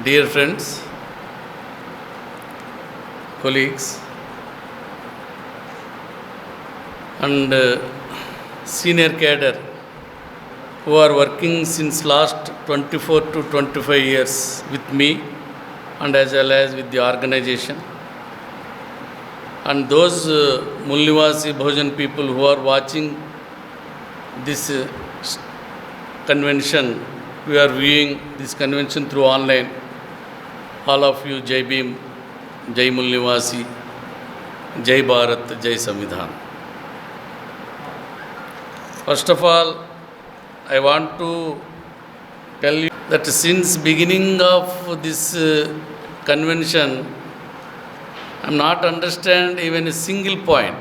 Dear friends, colleagues, and senior cadre who are working since last 24 to 25 years with me and as well as with the organization, and those Mulnivasi Bhojan people who are watching this convention, we are viewing this convention through online. All of you, Jai Bhim, Jai Mulnivasi, Jai Bharat, Jai Samvidhan. First of all, I want to tell you that since beginning of this convention, I am not understand even a single point,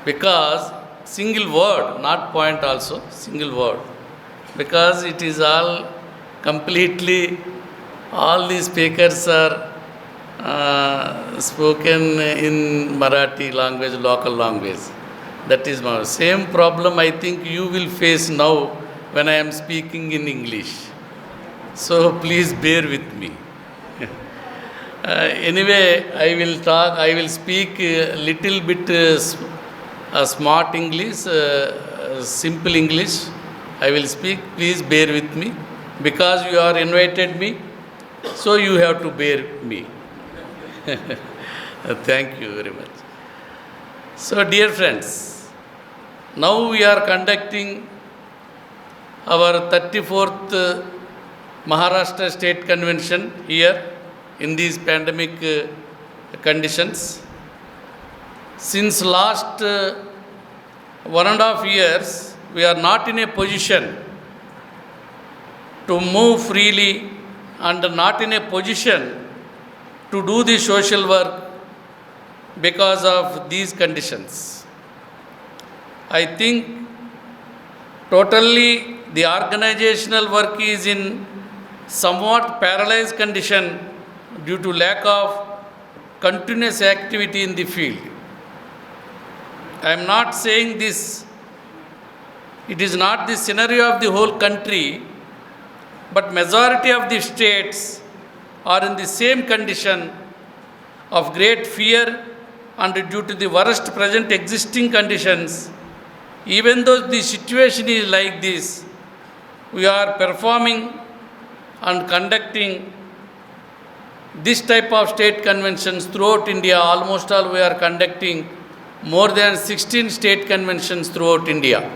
because single word, not point also, single word, because it is all completely, all the speakers are spoken in Marathi language, local language. That is my same problem I think you will face now when I am speaking in English. So please bear with me. Anyway, I will speak a little bit smart English, simple English. I will speak, please bear with me, because you are invited me, so you have to bear me. Thank you very much. So dear friends, now we are conducting our 34th Maharashtra State Convention here in these pandemic conditions. Since last 1.5 years, we are not in a position to move freely and not in a position to do the social work because of these conditions. I think totally the organizational work is in somewhat paralyzed condition due to lack of continuous activity in the field. I am not saying this, it is not the scenario of the whole country, but majority of the states are in the same condition of great fear, and due to the worst present existing conditions, even though the situation is like this, we are performing and conducting this type of state conventions throughout India. Almost all we are conducting more than 16 state conventions throughout India,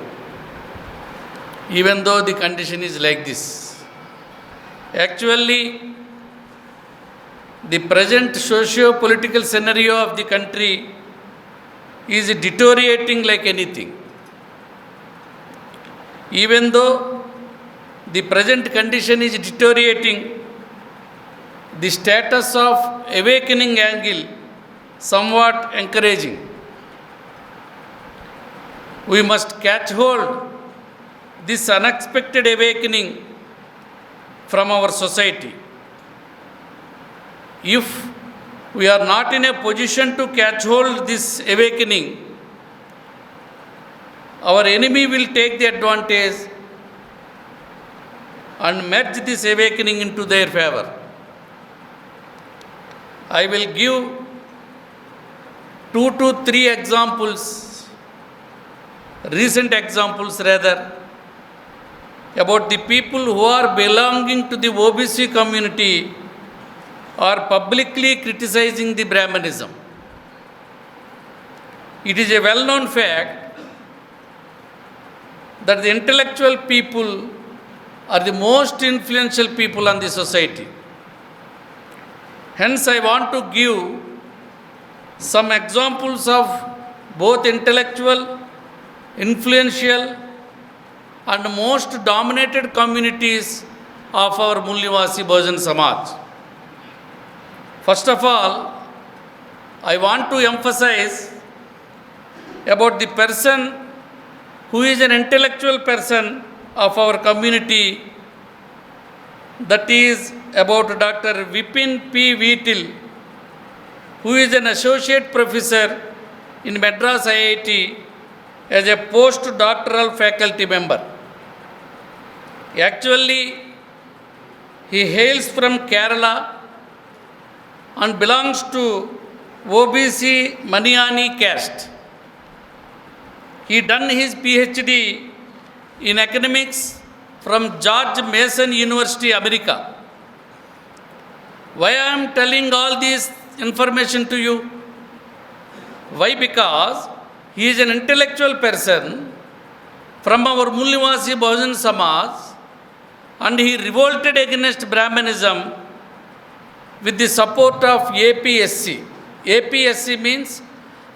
even though the condition is like this. Actually, the present socio-political scenario of the country is deteriorating like anything. Even though the present condition is deteriorating, the status of awakening angle somewhat encouraging. We must catch hold this unexpected awakening from our society. If we are not in a position to catch hold this awakening, our enemy will take the advantage and merge this awakening into their favor. I will give 2 to 3 examples, recent examples rather, about the people who are belonging to the OBC community are publicly criticizing the Brahmanism. It is a well-known fact that the intellectual people are the most influential people on the society. Hence, I want to give some examples of both intellectual, influential, and most dominated communities of our Mulnivasi Bhojan Samaj. First of all, I want to emphasize about the person who is an intellectual person of our community, that is about Dr. Vipin P. Vitil, who is an associate professor in Madras IIT as a postdoctoral faculty member. Actually, He hails from Kerala and belongs to OBC Maniani caste. He done his PhD in economics from George Mason University, America. Why I am telling all this information to you? Why? Because he is an intellectual person from our Mool Nivasi Bahujan Samaj, and he revolted against Brahmanism with the support of APSC. APSC means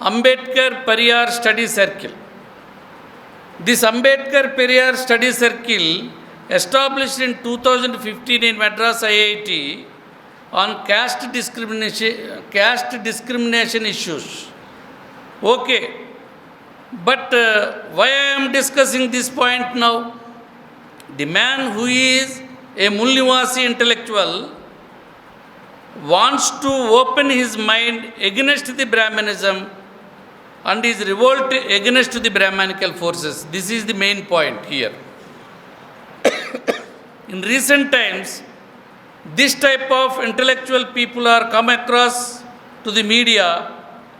Ambedkar Periyar Study Circle. This Ambedkar Periyar Study Circle, established in 2015 in Madras IIT on caste discrimination issues. Okay, but why I am discussing this point now? The man who is a Mool Nivasi intellectual wants to open his mind against the Brahmanism and is revolt against the Brahmanical forces. This is the main point here. In recent times, this type of intellectual people are come across to the media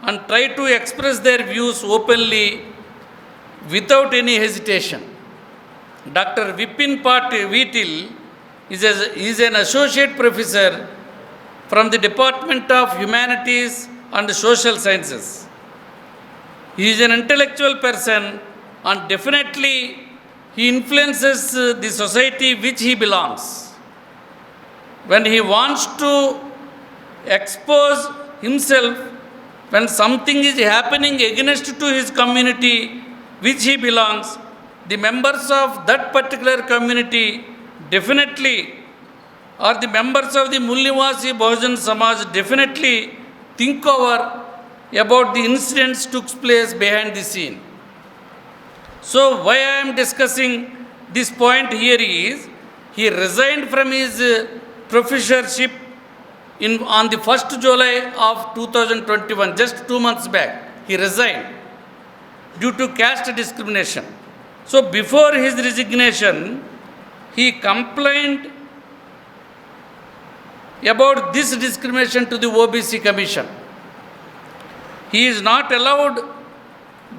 and try to express their views openly without any hesitation. Dr. Vipin Patil is an associate professor from the Department of Humanities and Social Sciences. He is an intellectual person and definitely he influences the society which he belongs. When he wants to expose himself, when something is happening against to his community which he belongs, the members of that particular community definitely, or the members of the Mool Nivasi Bahujan Samaj definitely think over about the incidents took place behind the scene. So why I am discussing this point here is, he resigned from his professorship on the 1st July of 2021, just 2 months back. He resigned due to caste discrimination. So before his resignation, he complained about this discrimination to the OBC Commission. He is not allowed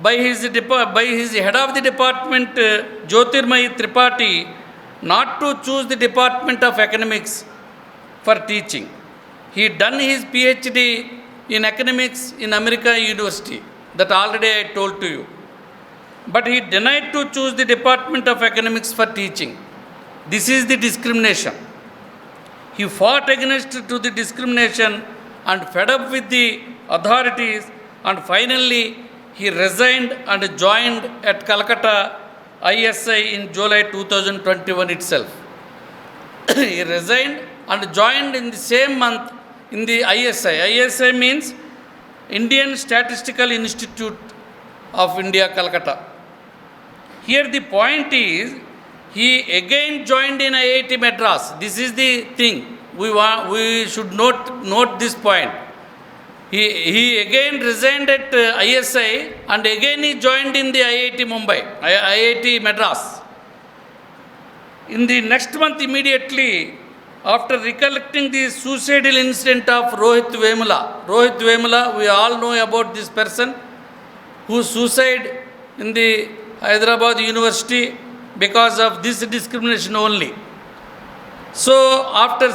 by his head of the department, Jyotirmayi Tripathi, not to choose the Department of Economics for teaching. He done his PhD in economics in American University. That already I told to you. But he denied to choose the Department of Economics for teaching. This is the discrimination. He fought against to the discrimination and fed up with the authorities, and finally he resigned and joined at Calcutta ISI in July 2021 itself. He resigned and joined in the same month in the ISI. ISI means Indian Statistical Institute of India, Calcutta. Here the point is, he again joined in IIT Madras. This is the thing. We should note this point. He again resigned at ISI and again he joined in the IIT Mumbai, IIT Madras. In the next month immediately, after recollecting the suicidal incident of Rohit Vemula, we all know about this person who suicide in the Hyderabad University because of this discrimination only. So after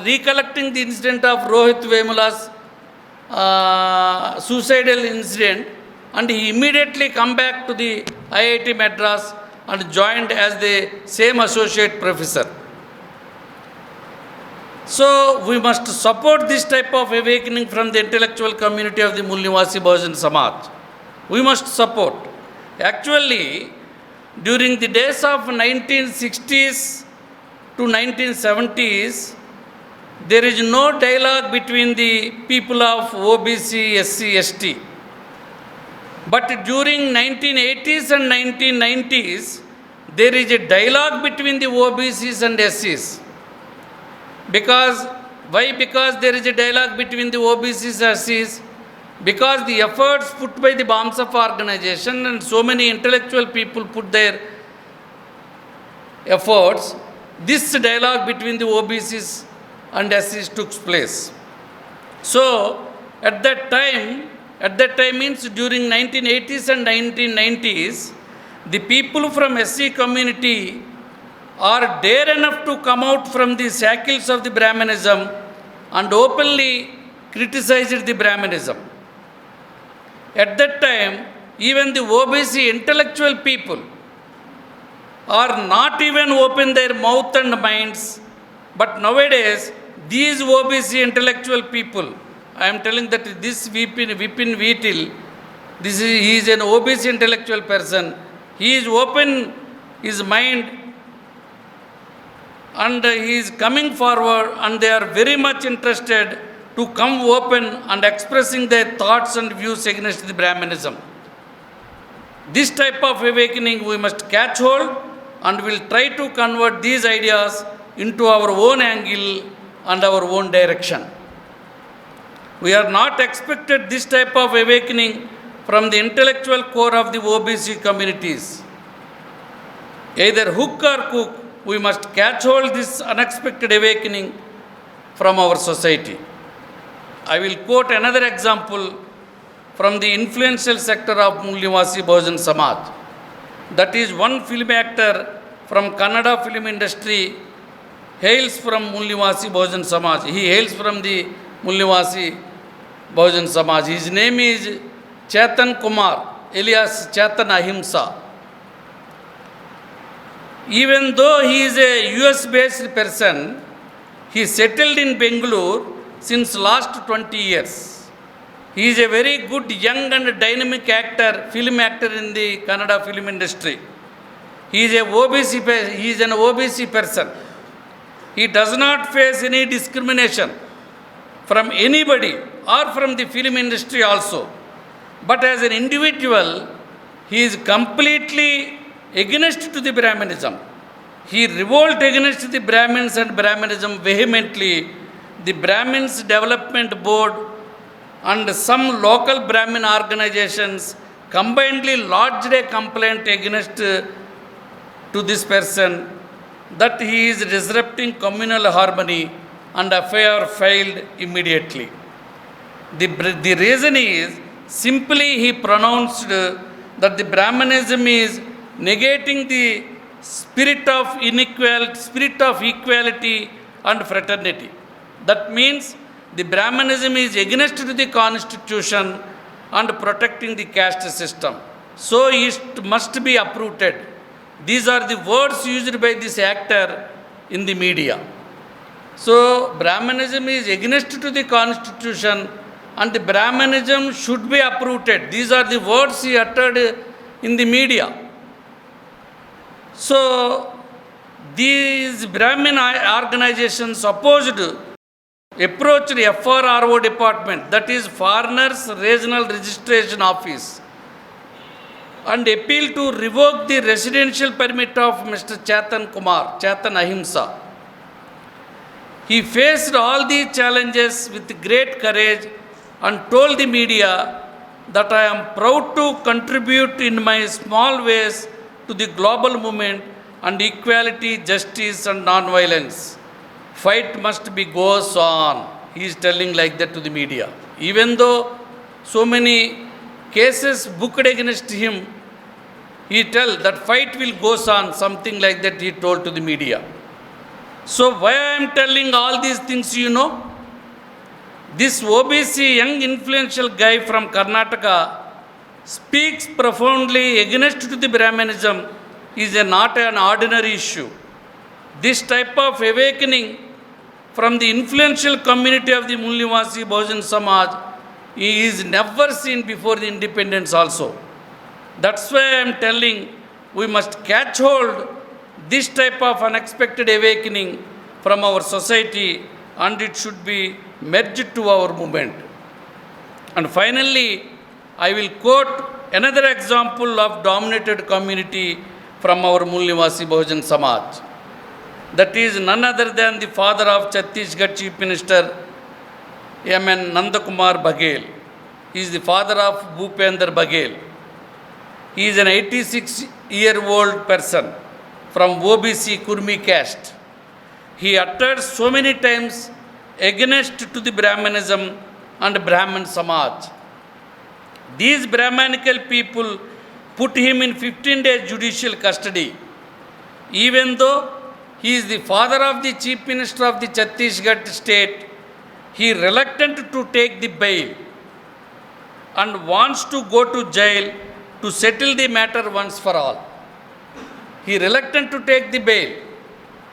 recollecting the incident of Rohit Vemula's suicidal incident, and he immediately come back to the IIT Madras and joined as the same associate professor. So we must support this type of awakening from the intellectual community of the Mool Nivasi Bahujan Samaj. We must support. Actually, during the days of 1960s to 1970s, there is no dialogue between the people of OBC, SC, ST. But during 1980s and 1990s, there is a dialogue between the OBCs and SCs. Why? Because there is a dialogue between the OBCs and SCs. Because the efforts put by the BAMSF organization and so many intellectual people put their efforts, this dialogue between the OBCs and SCs took place. So, at that time means during 1980s and 1990s, the people from SC community are dare enough to come out from the shackles of the Brahmanism and openly criticized the Brahmanism. At that time, even the OBC intellectual people are not even open their mouth and minds. But nowadays, these OBC intellectual people, I am telling that this Vipin Vitil, he is an OBC intellectual person. He is open his mind and he is coming forward, and they are very much interested to come open and expressing their thoughts and views against the Brahmanism. This type of awakening we must catch hold, and will try to convert these ideas into our own angle and our own direction. We are not expected this type of awakening from the intellectual core of the OBC communities. Either hook or crook, we must catch hold this unexpected awakening from our society. I will quote another example from the influential sector of Mulnivasi Bahujan Samaj. That is, one film actor from Kannada film industry hails from Mulnivasi Bahujan Samaj. He hails from the Mulnivasi Bahujan Samaj. His name is Chetan Kumar, alias Chetan Ahimsa. Even though he is a US-based person, he settled in Bangalore since last 20 years. He is a very good young and dynamic actor, film actor in the Kannada film industry. He is an OBC person. He does not face any discrimination from anybody or from the film industry also. But as an individual, he is completely against to the Brahmanism. He revolted against the Brahmins and Brahmanism vehemently. The Brahmins Development Board and some local Brahmin organizations combinedly lodged a complaint against to this person that he is disrupting communal harmony, and FIR filed immediately. The reason is simply he pronounced that the Brahmanism is negating the spirit of equality and fraternity. That means the Brahmanism is against to the constitution and protecting the caste system. So it must be uprooted. These are the words used by this actor in the media. So Brahmanism is against to the constitution and the Brahmanism should be uprooted. These are the words he uttered in the media. So these Brahmin organizations approached the FRRO department, that is Foreigners Regional Registration Office, and appealed to revoke the residential permit of Mr. Chetan Ahimsa. He faced all these challenges with great courage and told the media that I am proud to contribute in my small ways to the global movement and equality, justice and non-violence. Fight must be goes on. He is telling like that to the media. Even though so many cases booked against him, he tell that fight will goes on, something like that he told to the media. So why I am telling all these things, this OBC young influential guy from Karnataka speaks profoundly against to the Brahmanism is not an ordinary issue. This type of awakening from the influential community of the Mulnivasi Bahujan Samaj is never seen before the independence also. That's why I am telling we must catch hold this type of unexpected awakening from our society, and it should be merged to our movement. And finally, I will quote another example of dominated community from our Mulnivasi Bahujan Samaj. That is none other than the father of Chhattisgarh Chief Minister M.N. Nandakumar Baghel. He is the father of Bhupender Baghel. He is an 86-year-old person from OBC Kurmi caste. He uttered so many times against to the Brahmanism and Brahman Samaj. These Brahmanical people put him in 15 days judicial custody. Even though he is the father of the Chief Minister of the Chhattisgarh state, he is reluctant to take the bail and wants to go to jail to settle the matter once for all. He is reluctant to take the bail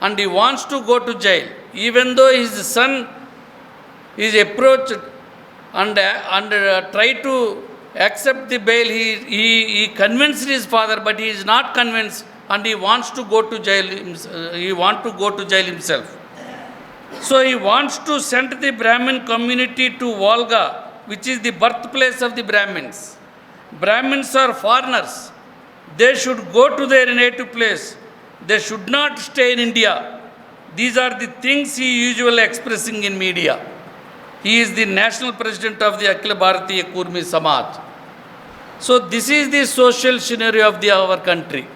and he wants to go to jail. Even though his son is approached and tried to accept the bail, he convinced his father, but he is not convinced and he wants to go to jail. He wants to go to jail himself. So he wants to send the Brahmin community to Volga, which is the birthplace of the Brahmins. Brahmins are foreigners. They should go to their native place. They should not stay in India. These are the things he usually expressing in media. He is the national president of the Akhila Bharatiya Kurmi Samaj. So this is the social scenario of our country.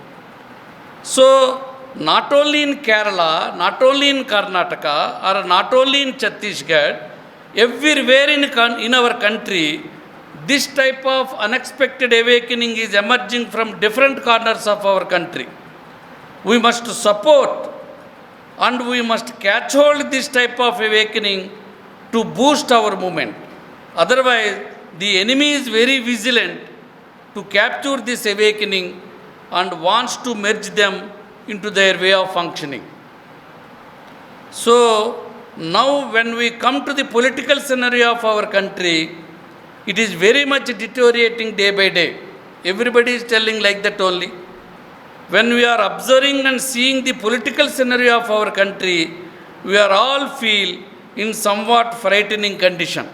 So not only in Kerala, not only in Karnataka, or not only in Chhattisgarh, everywhere in our country, this type of unexpected awakening is emerging from different corners of our country. We must support and we must catch hold this type of awakening to boost our movement. Otherwise, the enemy is very vigilant to capture this awakening and wants to merge them into their way of functioning. So, now when we come to the political scenario of our country, it is very much deteriorating day by day. Everybody is telling like that only. When we are observing and seeing the political scenario of our country, we are all feel in somewhat frightening condition.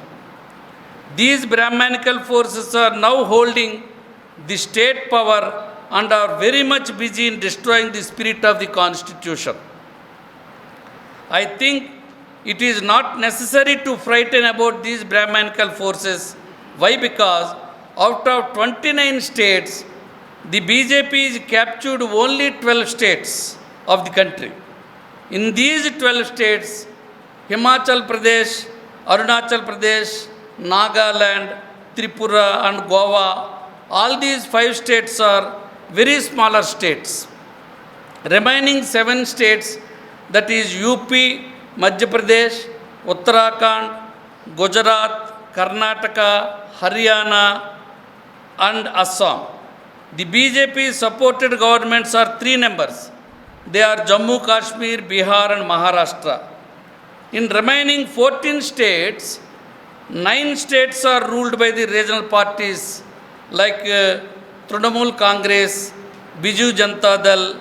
These Brahmanical forces are now holding the state power and are very much busy in destroying the spirit of the Constitution. I think it is not necessary to frighten about these Brahmanical forces. Why? Because out of 29 states, the BJP is captured only 12 states of the country. In these 12 states, Himachal Pradesh, Arunachal Pradesh, Nagaland, Tripura and Goa, all these 5 states are very smaller states. Remaining 7 states, that is UP, Madhya Pradesh, Uttarakhand, Gujarat, Karnataka, Haryana and Assam. The BJP supported governments are 3 numbers. They are Jammu, Kashmir, Bihar and Maharashtra. In remaining 14 states, 9 states are ruled by the regional parties like Trinamool Congress, Biju Janata Dal,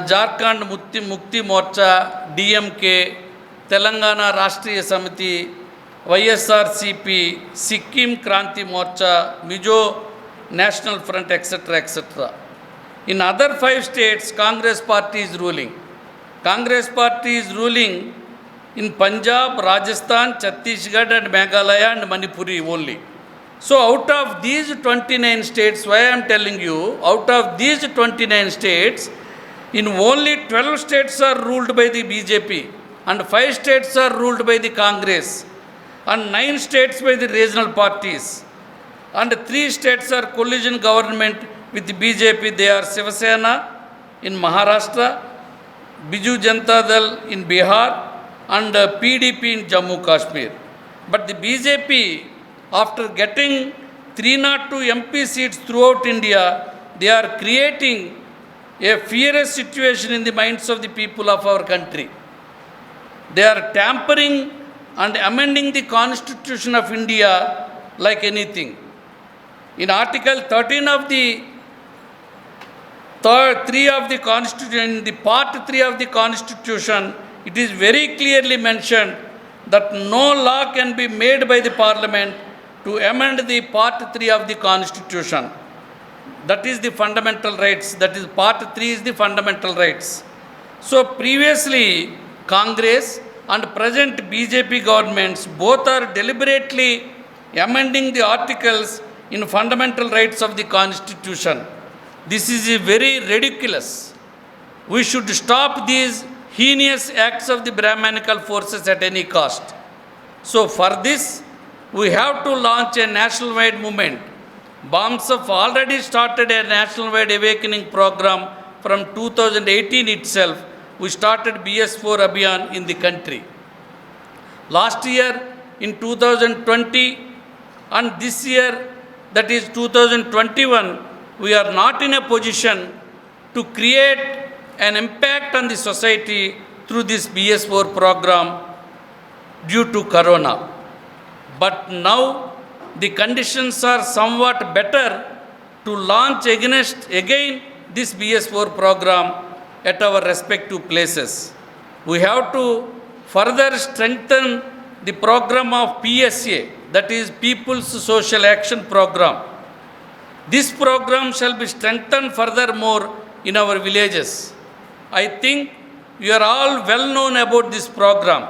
Jharkhand Mukti Morcha, DMK, Telangana Rashtriya Samiti, YSRCP, Sikkim Kranti Morcha, Mizo National Front, etc., etc. In other 5 states, Congress party is ruling. Congress party is ruling in Punjab, Rajasthan, Chhattisgarh and Meghalaya and Manipuri only. So out of these 29 states, why I am telling you, out of these 29 states, in only 12 states are ruled by the BJP and 5 states are ruled by the Congress and 9 states by the regional parties and 3 states are coalition government with the BJP. They are Shiva Sena in Maharashtra, Biju Janata Dal in Bihar and PDP in Jammu Kashmir. But the BJP, after getting 302 MP seats throughout India, they are creating a fierce situation in the minds of the people of our country. They are tampering and amending the Constitution of India like anything. In Article 13 of the 3 of the Constitution, in the Part 3 of the Constitution, it is very clearly mentioned that no law can be made by the Parliament to amend the Part 3 of the Constitution. That is the fundamental rights. That is Part 3 is the fundamental rights. So previously, Congress and present BJP governments both are deliberately amending the articles in fundamental rights of the Constitution. This is very ridiculous. We should stop these heinous acts of the Brahmanical forces at any cost. So for this, we have to launch a national-wide movement. BAMSF already started a national-wide awakening program from 2018 itself. We started BS4 Abhiyan in the country. Last year in 2020 and this year, that is 2021, we are not in a position to create an impact on the society through this BS4 program due to Corona. But now the conditions are somewhat better to launch again this BS4 program at our respective places. We have to further strengthen the program of PSA, that is People's Social Action Program. This program shall be strengthened furthermore in our villages. I think you are all well known about this program.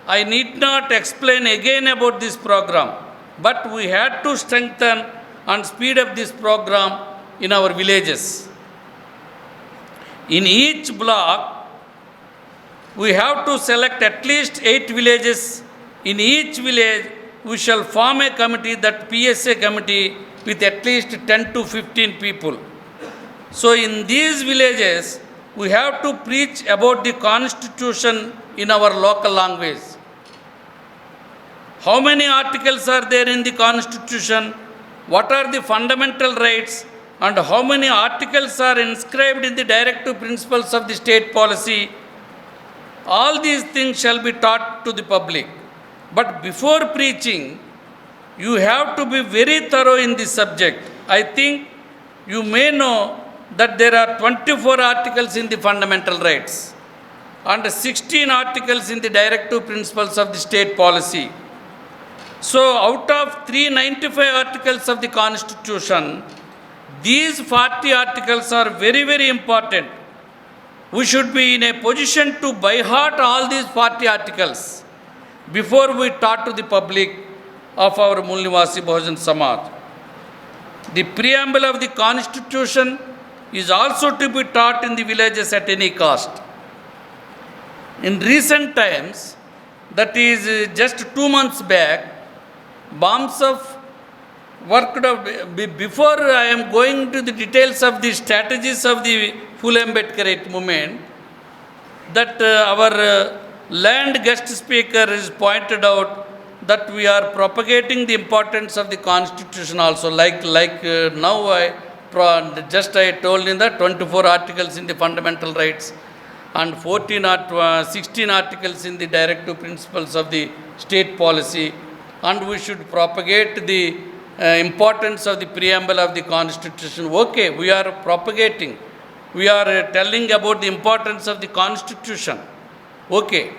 I need not explain again about this program, but we had to strengthen and speed up this program in our villages. In each block, we have to select at least 8 villages. In each village, we shall form a committee, that PSA committee, with at least 10 to 15 people. So in these villages, we have to preach about the Constitution in our local language. How many articles are there in the Constitution? What are the fundamental rights? And how many articles are inscribed in the directive principles of the state policy? All these things shall be taught to the public. But before preaching, you have to be very thorough in this subject. I think you may know that there are 24 articles in the fundamental rights and 16 articles in the directive principles of the state policy. So out of 395 articles of the Constitution, these 40 articles are very, very important. We should be in a position to by heart all these 40 articles before we taught to the public of our Mool Nivasi Bahujan Samaj. The preamble of the Constitution is also to be taught in the villages at any cost. In recent times, that is just 2 months back, BAMSF worked out, before I am going into the details of the strategies of the Phule Ambedkarite movement, that our land guest speaker has pointed out that we are propagating the importance of the Constitution also, like now I told in the 24 articles in the fundamental rights and 16 articles in the directive principles of the state policy, and we should propagate the importance of the preamble of the Constitution. Okay, we are propagating. We are telling about the importance of the Constitution. Okay,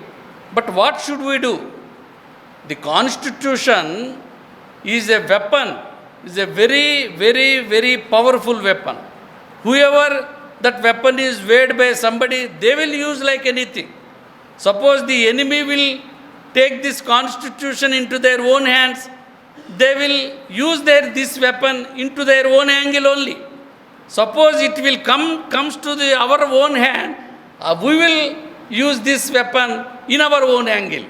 but what should we do? The Constitution is a weapon, is a very, very, very powerful weapon. Whoever that weapon is weighed by somebody, they will use like anything. Suppose the enemy will take this Constitution into their own hands, they will use this weapon into their own angle only. Suppose it will comes to our own hand, we will use this weapon in our own angle.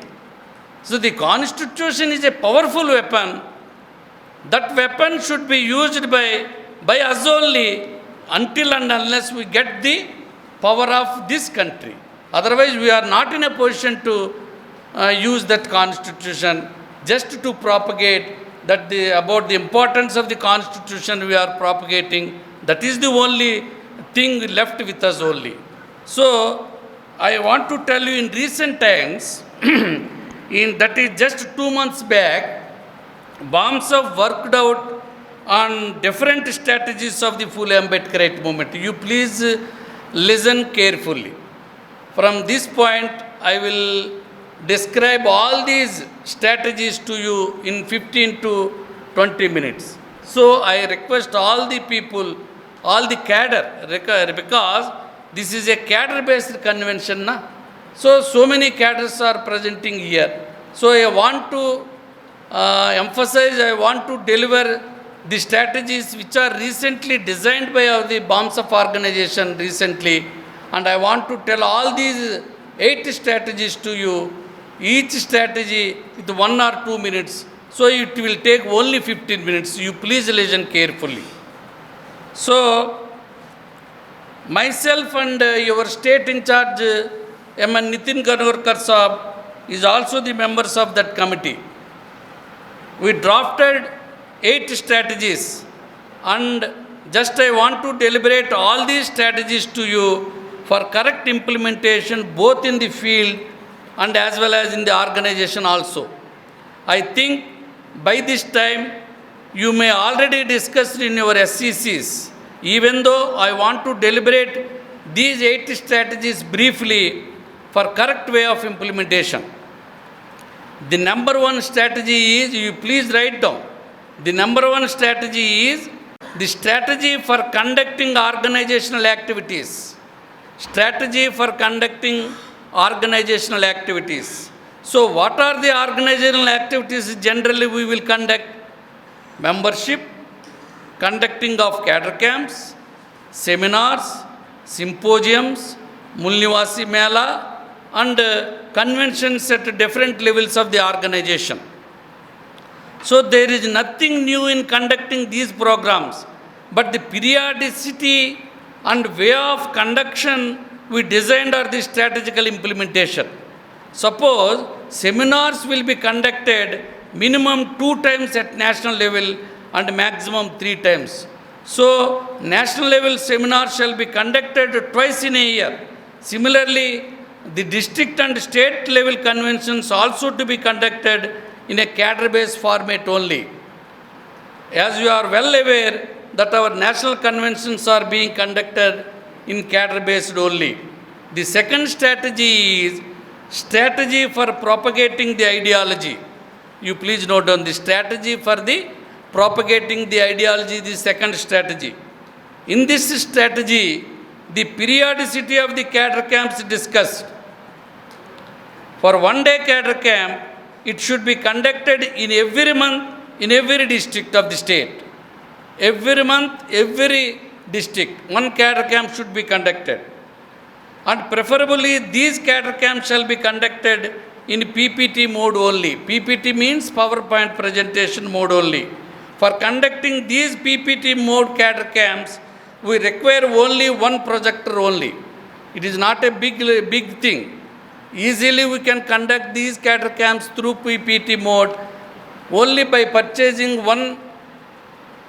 So the Constitution is a powerful weapon. That weapon should be used by us only until and unless we get the power of this country. Otherwise, we are not in a position to use that Constitution just to propagate that about the importance of the Constitution we are propagating. That is the only thing left with us only. So, I want to tell you in recent times, that is just 2 months back, BAMSF worked out on different strategies of the Phule Ambedkarite movement. You please listen carefully. From this point, I will describe all these strategies to you in 15 to 20 minutes. So, I request all the people, all the cadre, because this is a cadre-based convention, na? So many cadres are presenting here. So, I want to emphasize, I want to deliver the strategies which are recently designed by the BAMSF organization recently, and I want to tell all these 8 strategies to you, each strategy with 1 or 2 minutes. So it will take only 15 minutes. You please listen carefully. So, myself and your state in charge, M.N. Nitin Ganurkar Saab, is also the members of that committee. We drafted 8 strategies, and just I want to deliberate all these strategies to you for correct implementation both in the field and as well as in the organization also. I think by this time you may already discuss in your SCCs, even though I want to deliberate these 8 strategies briefly for correct way of implementation. The number 1 strategy is, you please write down, the number 1 strategy is the strategy for conducting organizational activities. Strategy for conducting organizational activities. So what are the organizational activities generally we will conduct? Membership, conducting of cadre camps, seminars, symposiums, Mulnivasi Mela, and conventions at different levels of the organization. So there is nothing new in conducting these programs, but the periodicity and way of conduction we designed are the strategical implementation. Suppose seminars will be conducted minimum 2 times at national level and maximum 3 times. So national level seminars shall be conducted twice in a year. Similarly, the district and state level conventions also to be conducted in a cadre-based format only. As you are well aware that our national conventions are being conducted in cadre-based only. The second strategy is strategy for propagating the ideology. You please note down the strategy for the propagating the ideology, the second strategy. In this strategy, the periodicity of the cadre camps discussed. For 1 day cadre camp, it should be conducted in every month in every district of the state. Every month, every district, 1 cadre camp should be conducted. And preferably these cadre camps shall be conducted in PPT mode only. PPT means PowerPoint presentation mode only. For conducting these PPT mode cadre camps, we require only 1 projector only. It is not a big thing. Easily we can conduct these cadre camps through PPT mode only by purchasing 1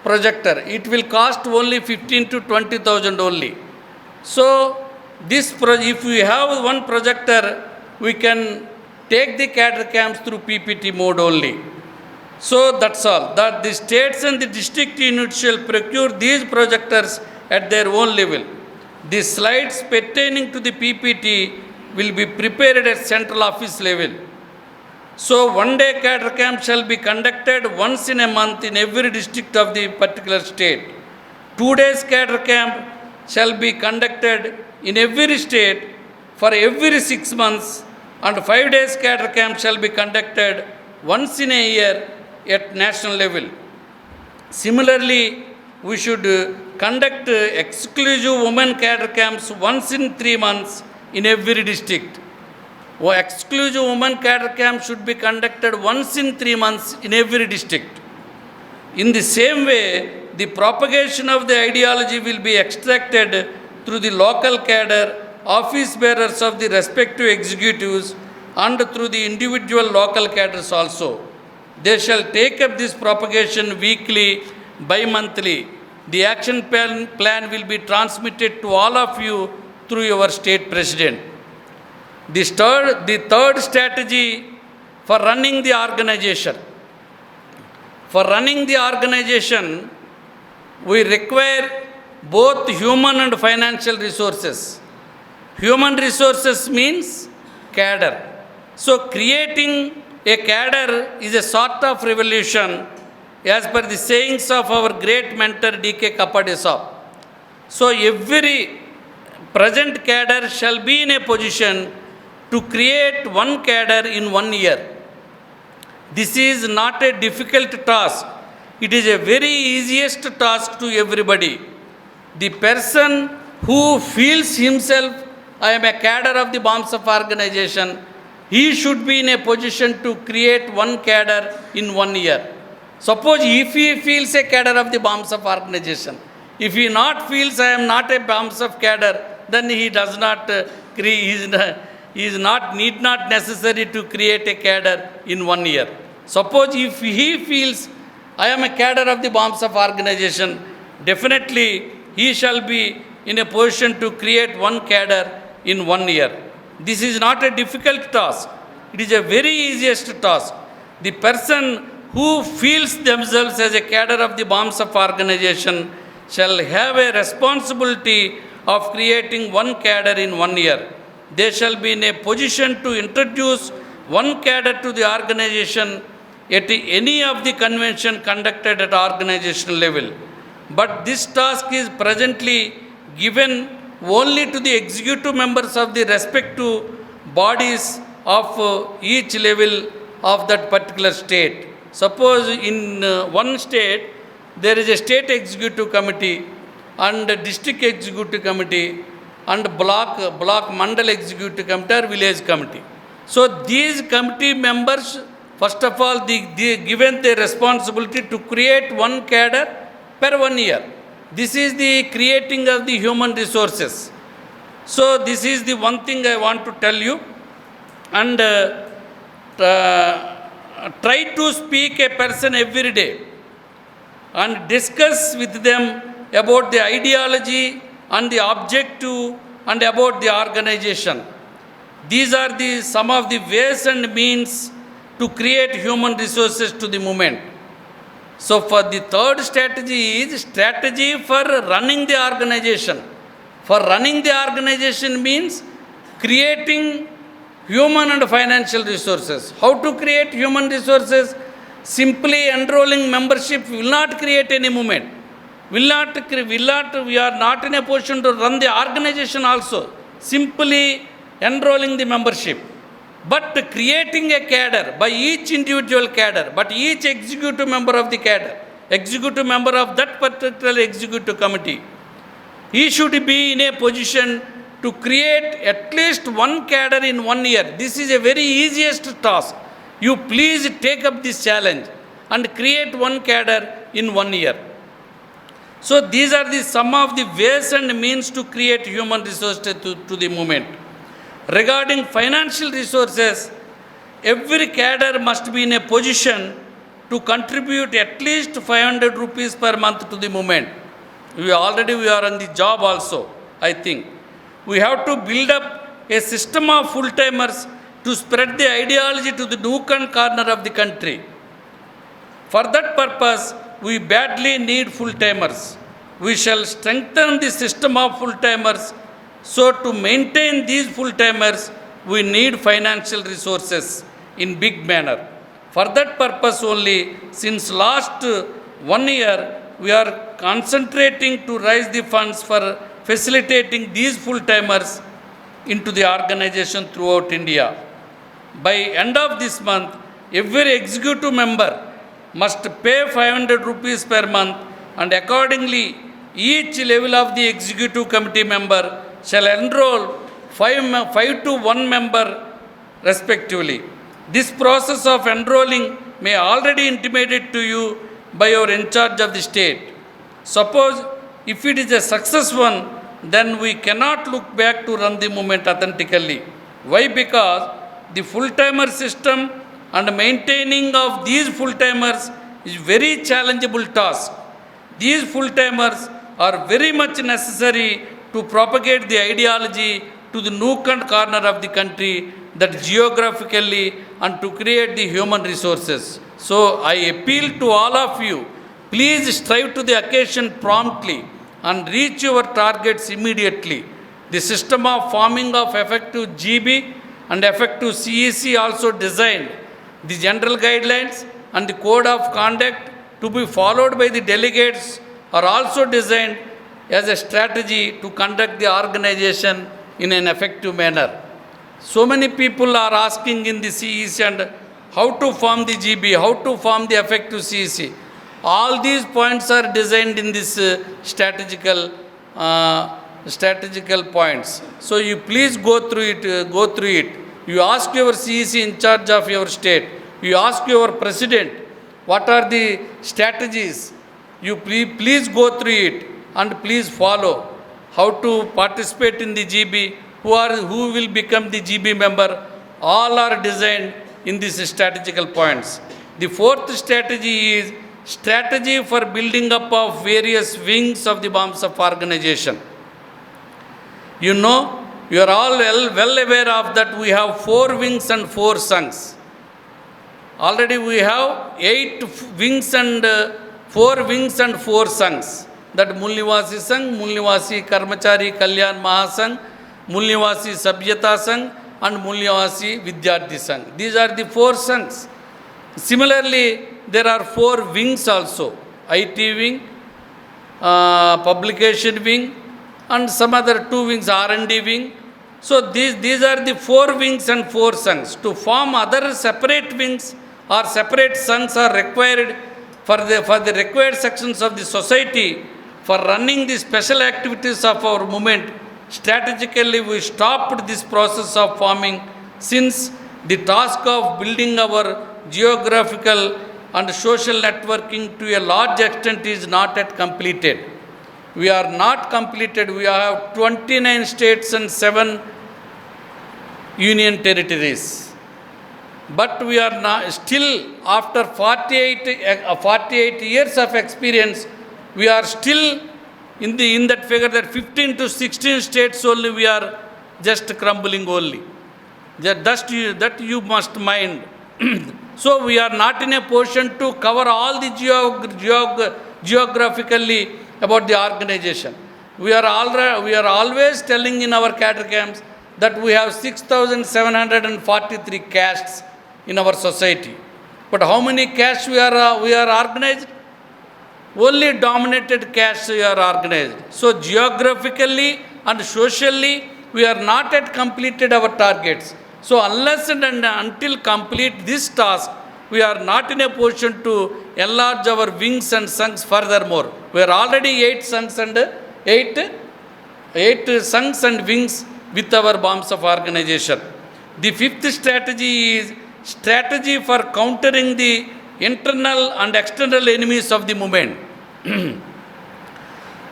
projector. It will cost only 15 to 20,000 only. So this if we have 1 projector, we can take the cadre camps through PPT mode only. So that's all. That the states and the district units shall procure these projectors at their own level. The slides pertaining to the PPT will be prepared at central office level. So 1 day cadre camp shall be conducted once in a month in every district of the particular state. 2 days cadre camp shall be conducted in every state for every 6 months, and 5 days cadre camp shall be conducted once in a year at national level. Similarly, we should conduct exclusive women cadre camps once in 3 months in every district. Exclusive women cadre camp should be conducted once in 3 months in every district. In the same way, the propagation of the ideology will be extracted through the local cadre, office bearers of the respective executives, and through the individual local cadres also. They shall take up this propagation weekly, bi-monthly. The action plan will be transmitted to all of you through your state president. The third strategy for running the organization. For running the organization, we require both human and financial resources. Human resources means cadre. So creating a cadre is a sort of revolution, as per the sayings of our great mentor D.K. Kapadesab. So every present cadre shall be in a position to create 1 cadre in 1 year. This is not a difficult task. It is a very easiest task to everybody. The person who feels himself I am a cadre of the BAMSF organization, he should be in a position to create one cadre in 1 year. Suppose if he feels a cadre of the BAMSF organization, if he not feels I am not a BAMSF cadre, then he does not need not necessary to create a cadre in 1 year. Suppose if he feels I am a cadre of the BAMSF organization, definitely he shall be in a position to create one cadre in 1 year. This is not a difficult task. It is a very easiest task. The person who feels themselves as a cadre of the BAMSF organization shall have a responsibility of creating one cadre in 1 year. They shall be in a position to introduce one cadre to the organization at any of the convention conducted at organizational level. But this task is presently given only to the executive members of the respective bodies of each level of that particular state. Suppose in one state there is a state executive committee and a district executive committee and block mandal executive committee or village committee. So these committee members, first of all, they given the responsibility to create one cadre per 1 year. This is the creating of the human resources. So this is the one thing I want to tell you. And try to speak a person every day and discuss with them about the ideology and the objective and about the organization. These are some of the ways and means to create human resources to the movement. So for the third strategy is strategy for running the organization. For running the organization means creating human and financial resources. How to create human resources? Simply enrolling membership will not create any movement. We are not in a position to run the organization also. Simply enrolling the membership. But creating a cadre by each individual cadre, but each executive member of the cadre, executive member of that particular executive committee, he should be in a position to create at least one cadre in 1 year. This is a very easiest task. You please take up this challenge and create one cadre in 1 year. So these are some of the ways and means to create human resources to the movement. Regarding financial resources, every cadre must be in a position to contribute at least 500 rupees per month to the movement. We are on the job also, I think. We have to build up a system of full-timers to spread the ideology to the nook and corner of the country. For that purpose, we badly need full-timers. We shall strengthen the system of full-timers. So to maintain these full-timers, we need financial resources in big manner. For that purpose only, since last 1 year, we are concentrating to raise the funds for facilitating these full-timers into the organization throughout India. By end of this month, every executive member must pay 500 rupees per month, and accordingly, each level of the executive committee member shall enroll 5 to 1 member respectively. This process of enrolling may already intimated to you by your in charge of the state. Suppose if it is a success one, then we cannot look back to run the movement authentically. Why? Because the full-timer system and maintaining of these full-timers is very challengeable task. These full-timers are very much necessary to propagate the ideology to the nook and corner of the country, that geographically, and to create the human resources. So I appeal to all of you, please strive to the occasion promptly and reach your targets immediately. The system of forming of effective GB and effective CEC also designed. The general guidelines and the code of conduct to be followed by the delegates are also designed as a strategy to conduct the organization in an effective manner. So many people are asking in the CEC and how to form the GB, how to form the effective CEC. All these points are designed in this strategical strategical points. So you please go through it. You ask your CEC in charge of your state. You ask your president, what are the strategies? You please go through it and please follow how to participate in the GB, who will become the GB member. All are designed in these strategical points. The fourth strategy is strategy for building up of various wings of the BAMSF organization. You know, you are all well aware of that we have 4 wings and 4 sanghs. Already we have 8 wings and 4 wings and 4 sanghs. That Mulnivasi Sangh, Mulnivasi Karmachari Kalyan Mahasangh, Mulnivasi Sabhyata Sangh and Mulnivasi Vidyarthi Sangh. These are the 4 sanghs. Similarly, there are 4 wings also. IT wing, publication wing and some other 2 wings, R&D wing. So these are the 4 wings and 4 sanghs. To form other separate wings or separate sanghs are required for the required sections of the society for running the special activities of our movement. Strategically, we stopped this process of forming since the task of building our geographical and social networking to a large extent is not yet completed. We are not completed. We have 29 states and 7 union territories. But we are not, still after 48 years of experience, we are still in that figure that 15 to 16 states only we are just crumbling only. That you must mind. So we are not in a position to cover all the geographically about the organization. We are always telling in our cadre camps that we have 6,743 castes in our society. But how many castes we are organized? Only dominated castes we are organized. So geographically and socially, we are not yet completed our targets. So unless and until complete this task, we are not in a position to enlarge our wings and sanghs furthermore. We are already 8 sanghs and wings with our BAMSF organization. The 5th strategy is strategy for countering the internal and external enemies of the movement.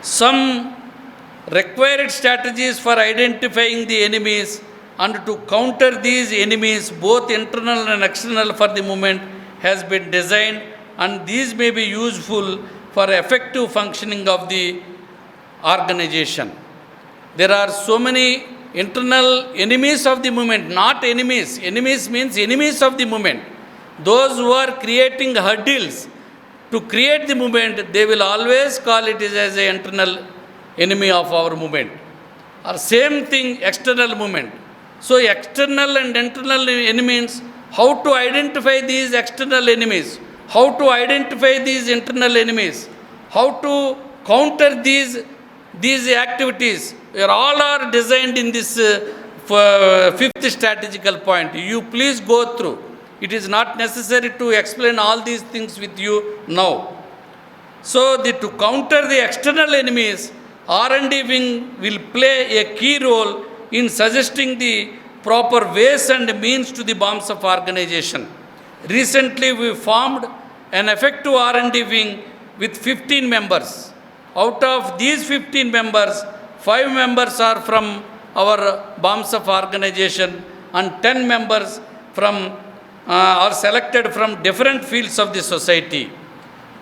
Some required strategies for identifying the enemies and to counter these enemies, both internal and external for the movement, has been designed, and these may be useful for effective functioning of the organization. There are so many internal enemies of the movement, not enemies. Enemies means enemies of the movement. Those who are creating hurdles to create the movement, they will always call it as an internal enemy of our movement. Or same thing, external movement. So external and internal enemies, how to identify these external enemies, how to identify these internal enemies, how to counter these activities, all are designed in this 5th strategical point. You please go through. It is not necessary to explain all these things with you now. So to counter the external enemies, R&D wing will play a key role in suggesting the proper ways and means to the BAMSF organization. Recently, we formed an effective R&D wing with 15 members. Out of these 15 members, 5 members are from our BAMSF organization and 10 members are selected from different fields of the society.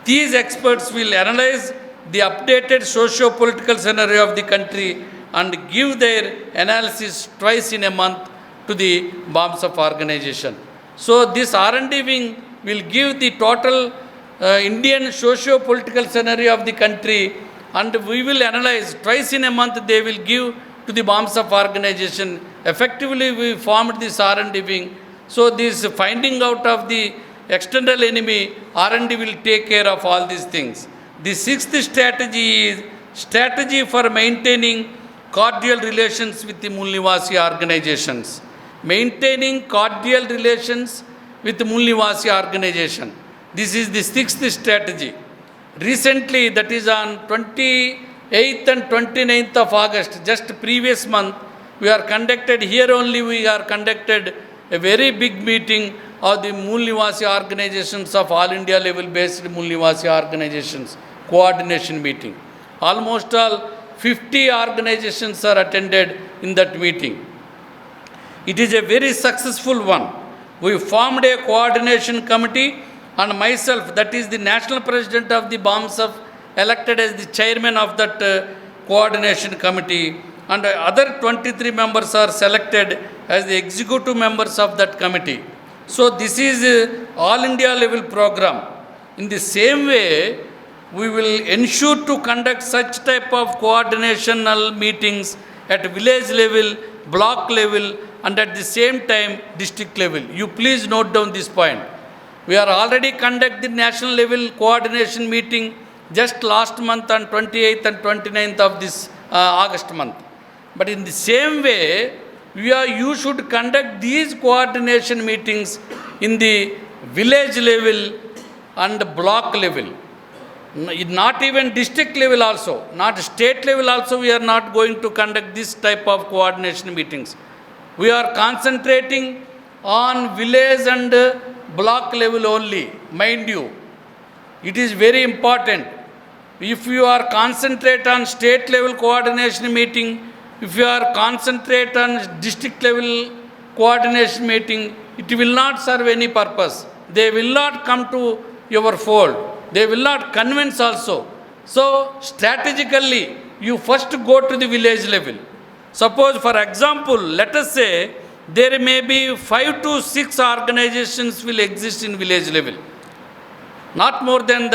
These experts will analyze the updated socio-political scenario of the country and give their analysis twice in a month to the BAMSF organization. So this R&D wing will give the total Indian socio-political scenario of the country, and we will analyze twice in a month. They will give to the BAMSF organization. Effectively, we formed this R&D wing. So this finding out of the external enemy, R&D will take care of all these things. The 6th strategy is strategy for maintaining cordial relations with the Mulnivasi organizations. Maintaining cordial relations with the Mulnivasi organization. This is the 6th strategy. Recently, that is on 8th and 29th of August, just previous month, we are conducted here only, we are conducted a very big meeting of the Mool Nivasi organizations of all India level based Mool Nivasi organizations, coordination meeting. Almost all 50 organizations are attended in that meeting. It is a very successful one. We formed a coordination committee and myself, that is the national president of the BAMSF, elected as the chairman of that coordination committee, and other 23 members are selected as the executive members of that committee. So this is all India level program. In the same way, we will ensure to conduct such type of coordinational meetings at village level, block level, and at the same time district level. You please note down this point. We are already conducting national level coordination meeting just last month on 28th and 29th of this August month. But in the same way, you should conduct these coordination meetings in the village level and block level. Not even district level also, not state level also, we are not going to conduct this type of coordination meetings. We are concentrating on village and block level only, mind you. It is very important. If you are concentrate on state level coordination meeting, if you are concentrate on district level coordination meeting, it will not serve any purpose. They will not come to your fold. They will not convince also. So strategically, you first go to the village level. Suppose, for example, let us say there may be 5 to 6 organizations will exist in village level. Not more than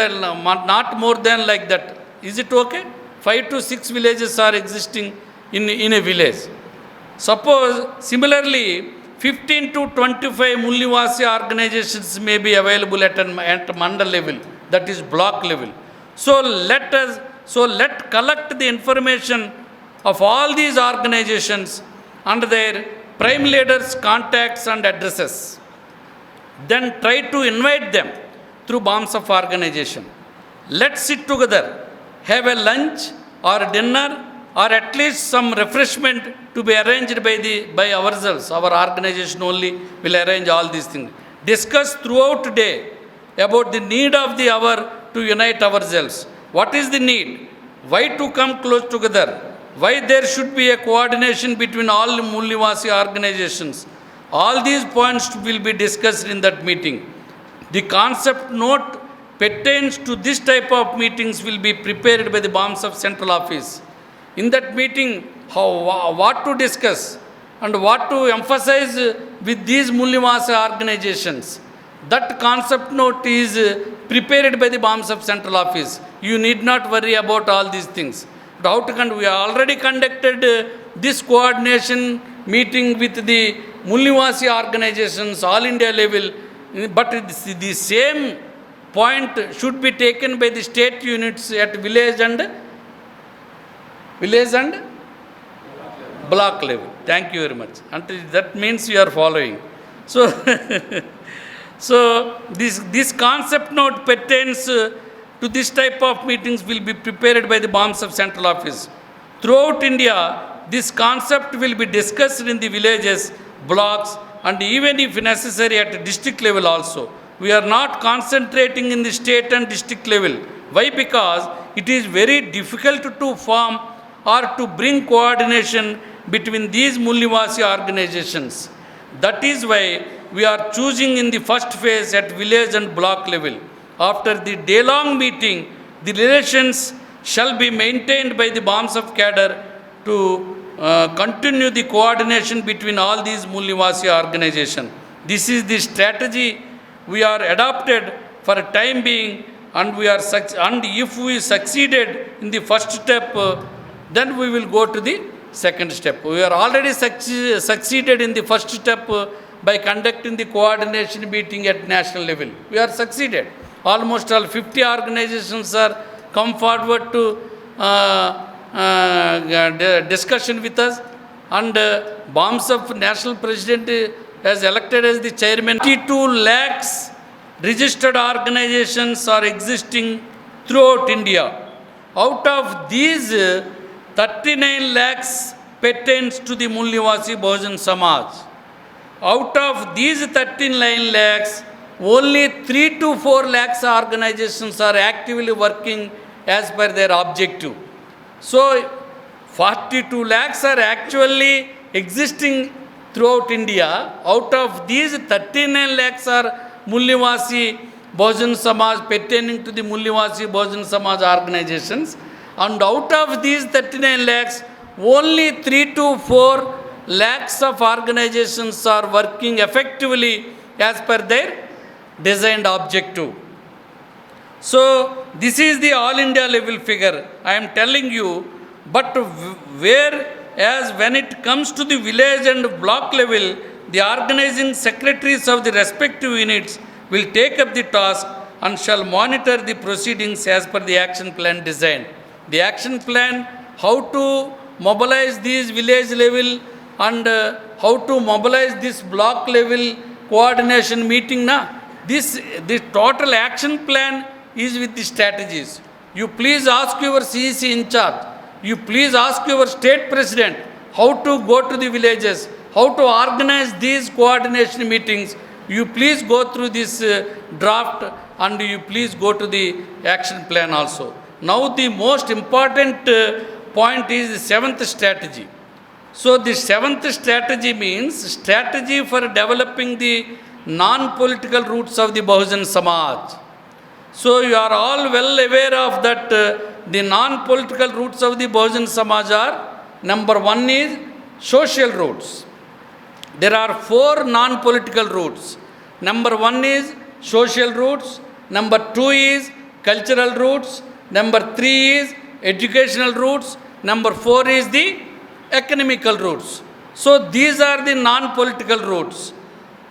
like that. Is it okay? 5 to 6 villages are existing in a village. Suppose similarly 15 to 25 Mool Nivasi organizations may be available at mandal level, that is block level. So let collect the information of all these organizations and their prime leaders' contacts and addresses. Then try to invite them through BAMSF organization. Let's sit together, have a lunch or dinner or at least some refreshment to be arranged by ourselves. Our organization only will arrange all these things. Discuss throughout the day about the need of the hour to unite ourselves. What is the need? Why to come close together? Why there should be a coordination between all Mool Nivasi organizations? All these points will be discussed in that meeting. The concept note pertains to this type of meetings will be prepared by the BAMSF Central Office. In that meeting, what to discuss and what to emphasize with these Mool Nivasi organizations. That concept note is prepared by the BAMSF Central Office. You need not worry about all these things. We already conducted this coordination meeting with the Mool Nivasi organizations, all India level, but the same point should be taken by the state units at village and block level. Thank you very much. And that means you are following. So, this concept note pertains to this type of meetings will be prepared by the BAMSF Central Office. Throughout India, this concept will be discussed in the villages, blocks, and even if necessary at district level also. We are not concentrating in the state and district level. Why? Because it is very difficult to form or to bring coordination between these Mool Nivasi organizations. That is why we are choosing in the first phase at village and block level. After the day-long meeting, the relations shall be maintained by the BAMSF cadre to continue the coordination between all these Mool Nivasi organizations. This is the strategy we are adopted for a time being, and if we succeeded in the first step, then we will go to the second step. We are already succeeded in the first step by conducting the coordination meeting at national level. We are succeeded. Almost all 50 organizations are come forward to discussion with us, and BAMSF national president has elected as the chairman. 52 lakhs registered organizations are existing throughout India. Out of these, 39 lakhs pertains to the Mool Nivasi Bahujan Samaj. Out of these 39 lakhs, only 3 to 4 lakhs organizations are actively working as per their objective. So, 42 lakhs are actually existing throughout India. Out of these, 39 lakhs are Mool Nivasi Bahujan Samaj, pertaining to the Mool Nivasi Bahujan Samaj organizations. And out of these 39 lakhs, only 3 to 4 lakhs of organizations are working effectively as per their designed objective. So, this is the all India level figure I am telling you, but whereas when it comes to the village and block level, the organizing secretaries of the respective units will take up the task and shall monitor the proceedings as per the action plan design. The action plan, how to mobilize these village level and how to mobilize this block level coordination meeting, this total action plan is with the strategies. You please ask your CEC in charge, you please ask your state president how to go to the villages, how to organize these coordination meetings. You please go through this draft and you please go to the action plan also. Now the most important point is the seventh strategy. So the seventh strategy means strategy for developing the non-political roots of the Bahujan Samaj. So you are all well aware of that the non-political roots of the Bahujan Samaj are, number one is social roots. There are 4 non-political roots. Number 1 is social roots, number 2 is cultural roots, number 3 is educational roots, number 4 is the economical roots. So these are the non-political roots.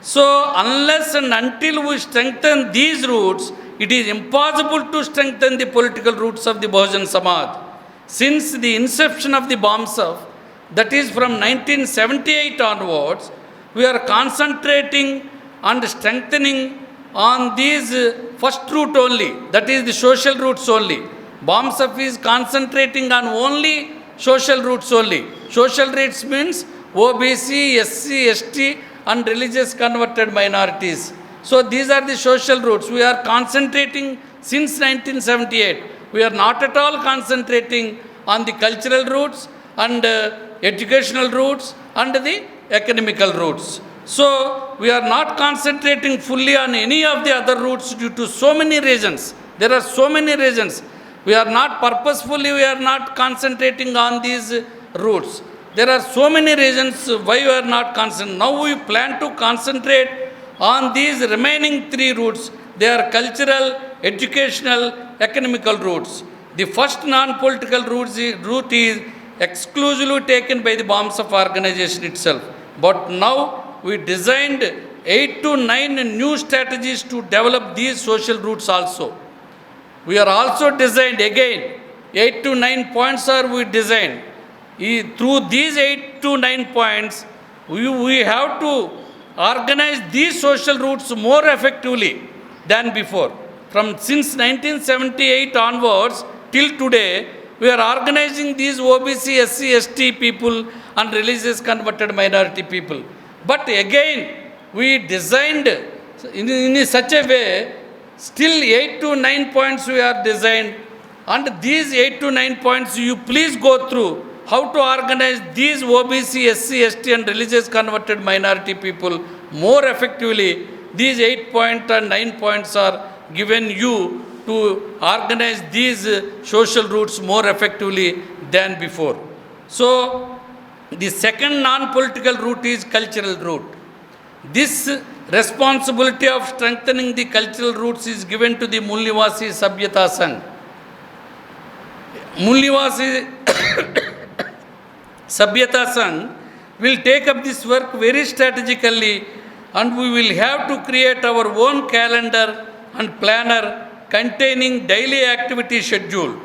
So unless and until we strengthen these roots, it is impossible to strengthen the political roots of the Bahujan Samaj. Since the inception of the BAMSF, that is from 1978 onwards, we are concentrating and strengthening on these first root only, that is the social roots only. BAMSF is concentrating on only social roots only. Social roots means OBC, SC, ST and religious converted minorities. So these are the social roots. We are concentrating since 1978. We are not at all concentrating on the cultural roots and educational roots and the economical roots. So we are not concentrating fully on any of the other roots due to so many reasons. There are so many reasons. We are not purposefully, we are not concentrating on these roots. There are so many reasons why we are not concentrating. Now we plan to concentrate on these remaining 3 roots. They are cultural, educational, economical roots. The first non-political route is exclusively taken by the BAMSF organization itself. But now we designed 8 to 9 new strategies to develop these social roots also. We are also designed again, 8 to 9 points are we designed. Through these 8 to 9 points, we have to organize these social roots more effectively than before. Since 1978 onwards till today, we are organizing these OBC, SC, ST people and religious converted minority people. But again, we designed in such a way, still 8 to 9 points we are designed, and these 8 to 9 points you please go through how to organize these OBC, SC, ST and religious converted minority people more effectively. These 8 points and 9 points are given you to organize these social roots more effectively than before. So the second non-political route is cultural route. This responsibility of strengthening the cultural roots is given to the Mool Nivasi Sabhyata Sangh. Mool Nivasi Sabhyata Sangh will take up this work very strategically, and we will have to create our own calendar and planner containing daily activity schedule.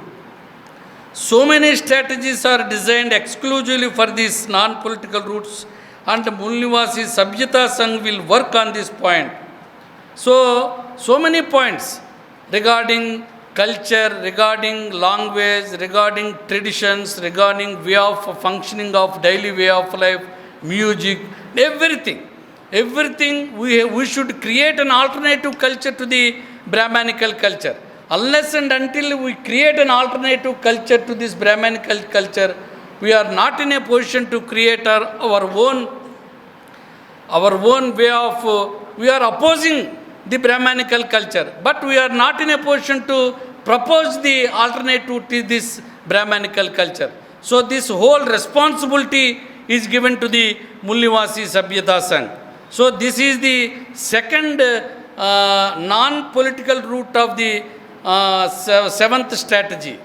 So many strategies are designed exclusively for these non-political routes, and Mool Nivasi Sabhyata Sangh will work on this point. So many points regarding culture, regarding language, regarding traditions, regarding way of functioning of daily way of life, music, everything. Everything we should create an alternative culture to the Brahmanical culture. Unless and until we create an alternative culture to this Brahmanical culture, we are not in a position to create our own way of, we are opposing the Brahmanical culture, but we are not in a position to propose the alternative to this Brahmanical culture. So this whole responsibility is given to the Mulnivasi Sabhyata Sangh. So this is the second non-political route of the seventh strategy.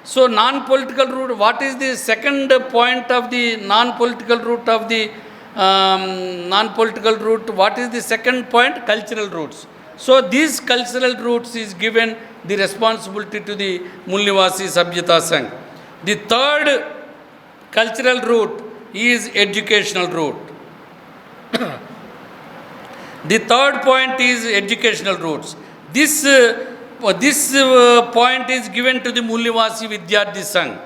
So non-political route, what is the second point of the non-political route of the non-political route? What is the second point? Cultural routes. So these cultural routes is given the responsibility to the Mulnivasi Sabhyata Sangh. The third cultural route is educational route. The third point is educational routes. This point is given to the Mulnivasi Vidyarthi Sangh.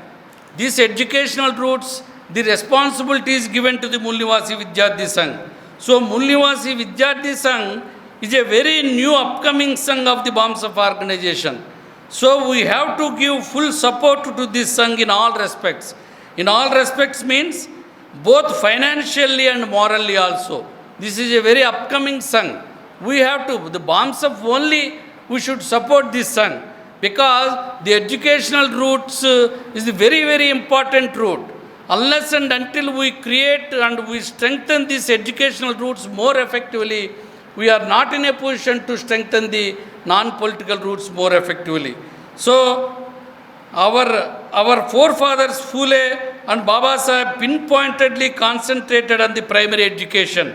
These educational routes, the responsibility is given to the Mulnivasi Vidyarthi Sangh. So Mulnivasi Vidyarthi Sangh is a very new upcoming Sangh of the BAMSF organization. So we have to give full support to this Sangh in all respects. In all respects means both financially and morally also. This is a very upcoming Sangh. We have to, the BAMSF only, we should support this Sangh, because the educational routes is a very, very important route. Unless and until we create and we strengthen these educational routes more effectively, we are not in a position to strengthen the non-political routes more effectively. So our forefathers Phule and Baba Saheb pinpointedly concentrated on the primary education.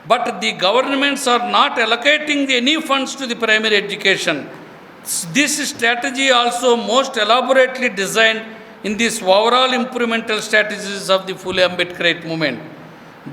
But the governments are not allocating any funds to the primary education. This strategy also most elaborately designed in this overall implemental strategies of the Phule Ambedkarite movement.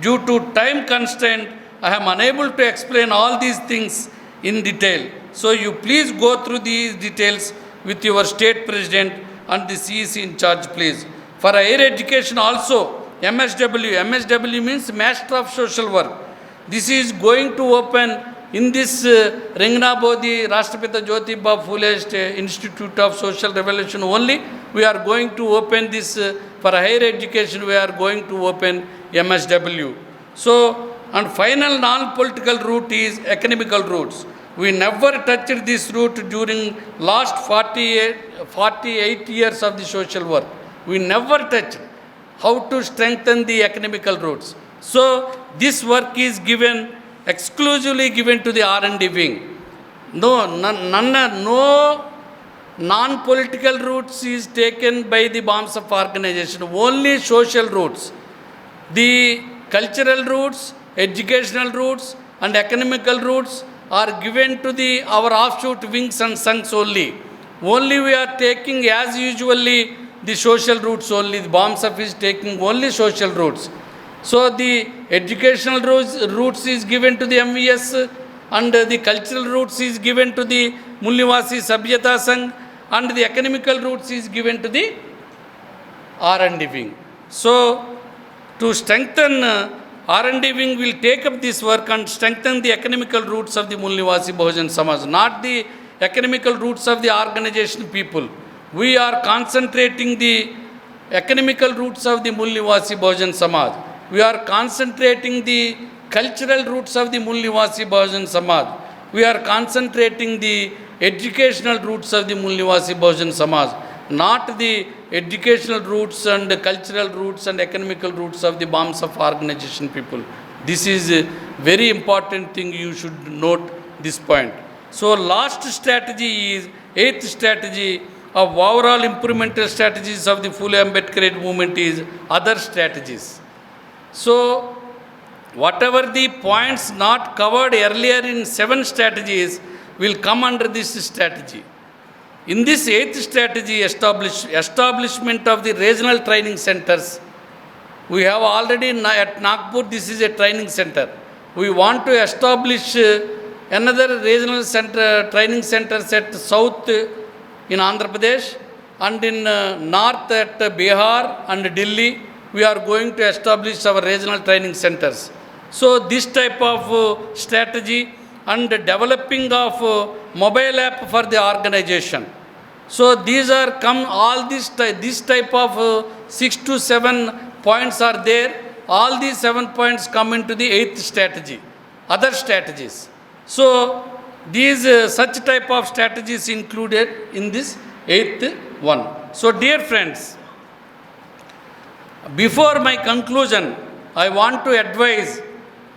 Due to time constraint, I am unable to explain all these things in detail. So you please go through these details with your state president and the CEC in charge, please. For higher education also, MSW means Master of Social Work. This is going to open in this Rengna Bodhi Rashtrapita Jyotiba Phule Institute of Social Revolution only. We are going to open this for higher education. We are going to open MSW. So, and final non-political route is academical routes. We never touched this route during last 48 years of the social work. We never touched how to strengthen the academical routes. So this work is given, exclusively given to the R&D wing. No non-political routes is taken by the BAMSF organization, only social routes. The cultural routes, educational routes and academical routes are given to our offshoot wings and sanghs only. Only we are taking as usually the social routes only. The BAMSF is taking only social routes. So the educational routes is given to the MVS and the cultural routes is given to the Mulnivasi Sabhyata Sangh and the academical routes is given to the R&D wing. So to strengthen R&D wing will take up this work and strengthen the academical roots of the Mulnivasi Bahujan Samaj, not the academical roots of the organization people. We are concentrating the academical roots of the Mulnivasi Bahujan Samaj. We are concentrating the cultural roots of the Mulnivasi Bahujan Samaj. We are concentrating the educational roots of the Mulnivasi Bahujan Samaj, not the educational roots and cultural roots and academical roots of the BAMSF organization people. This is a very important thing, you should note this point. So last strategy is, eighth strategy of overall implemental strategies of the Phule Ambedkarite movement is other strategies. So whatever the points not covered earlier in 7 strategies will come under this strategy. In this 8th strategy, establishment of the regional training centers. We have already at Nagpur, this is a training center. We want to establish another regional center, training centers at South in Andhra Pradesh, and in north at Bihar and Delhi, we are going to establish our regional training centers. So this type of strategy and developing of mobile app for the organization. So these are come all this type of 6 to 7 points are there. All these 7 points come into the 8th strategy, other strategies. So these such type of strategies included in this 8th one. So dear friends, before my conclusion, I want to advise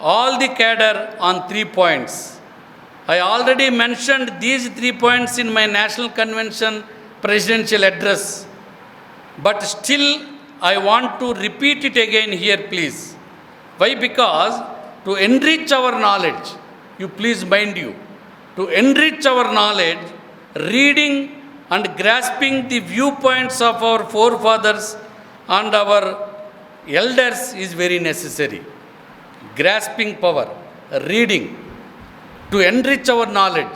all the cadre on 3 points. I already mentioned these 3 points in my National Convention presidential address, but still I want to repeat it again here, please. Why? Because to enrich our knowledge, you please mind you, to enrich our knowledge, reading and grasping the viewpoints of our forefathers and our elders is very necessary. Grasping power, reading, to enrich our knowledge,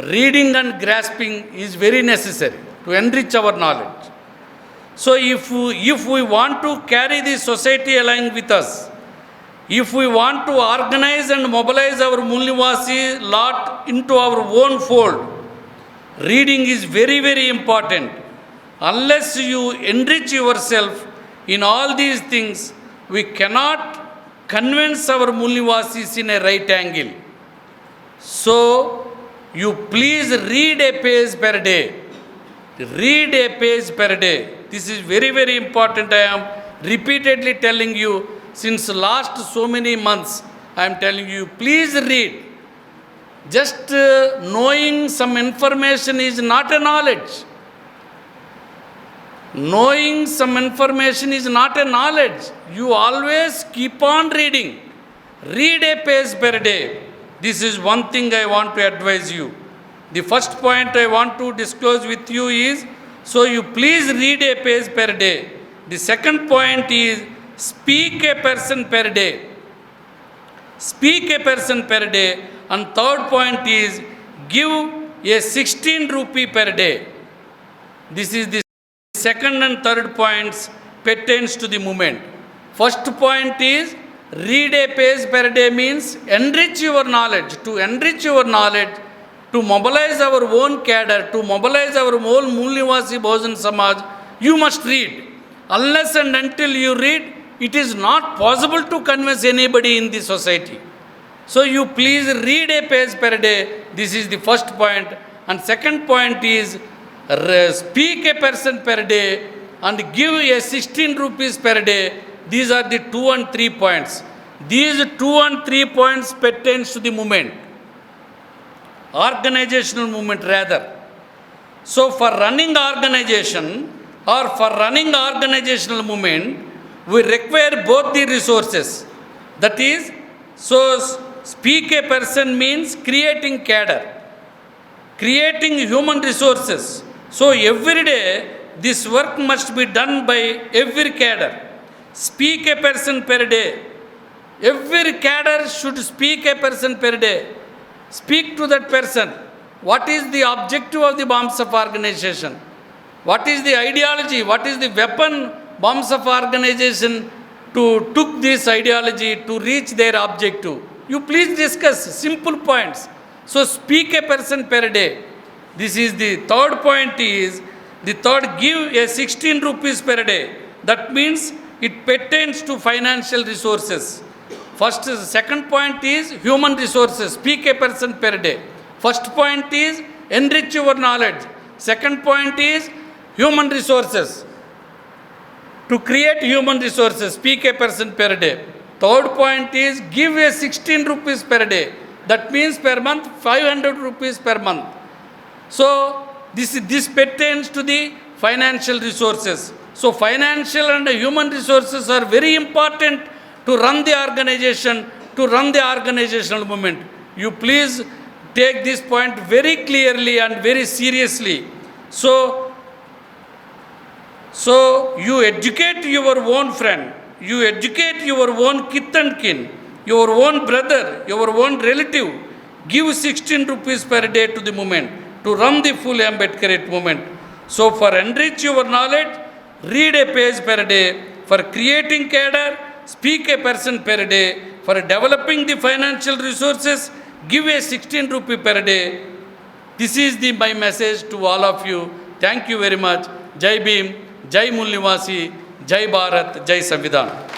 reading and grasping is very necessary to enrich our knowledge. So if we want to carry the society along with us, if we want to organize and mobilize our Mulnivasi lot into our own fold, reading is very, very important. Unless you enrich yourself in all these things, we cannot convince our Mulnivasis in a right angle. So, you please read a page per day. Read a page per day. This is very, very important. I am repeatedly telling you since last so many months. I am telling you, please read. Just knowing some information is not a knowledge. Knowing some information is not a knowledge. You always keep on reading. Read a page per day. This is one thing I want to advise you. The first point I want to disclose with you is, so you please read a page per day. The second point is, speak a person per day. Speak a person per day. And third point is, give a 16 rupee per day. This is the second and third points pertains to the movement. First point is, read a page per day means enrich your knowledge. To enrich your knowledge, to mobilize our own cadre, to mobilize our own Mulnivasi Bahujan Samaj, you must read. Unless and until you read, it is not possible to convince anybody in the society. So you please read a page per day. This is the first point. And second point is, speak a person per day and give a 16 rupees per day. These are the 2 and 3 points. These 2 and 3 points pertains to the movement. Organizational movement rather. So for running organization or for running organizational movement, we require both the resources. That is, so speak a person means creating cadre, creating human resources. So every day, this work must be done by every cadre. Speak a person per day. Every cadre should speak a person per day. Speak to that person. What is the objective of the BAMSF organization? What is the ideology? What is the weapon BAMSF organization to took this ideology to reach their objective? You please discuss simple points. So speak a person per day. This is the third point is, the third, give a 16 rupees per day. That means it pertains to financial resources. First, second point is human resources. Speak a person per day. First point is enrich your knowledge. Second point is human resources. To create human resources, speak a person per day. Third point is give a 16 rupees per day. That means per month 500 rupees per month. So this pertains to the financial resources. So financial and human resources are very important to run the organization, to run the organizational movement. You please take this point very clearly and very seriously. So you educate your own friend, you educate your own kith and kin, your own brother, your own relative. Give 16 rupees per day to the movement, to to run the full Ambedkarite movement. So for enrich your knowledge, read a page per day. For creating cadre, speak a person per day. For developing the financial resources, give a 16 rupee per day. This is my message to all of you. Thank you very much. Jai Bhim, Jai Mulnivasi, Jai Bharat, Jai Samvidhan.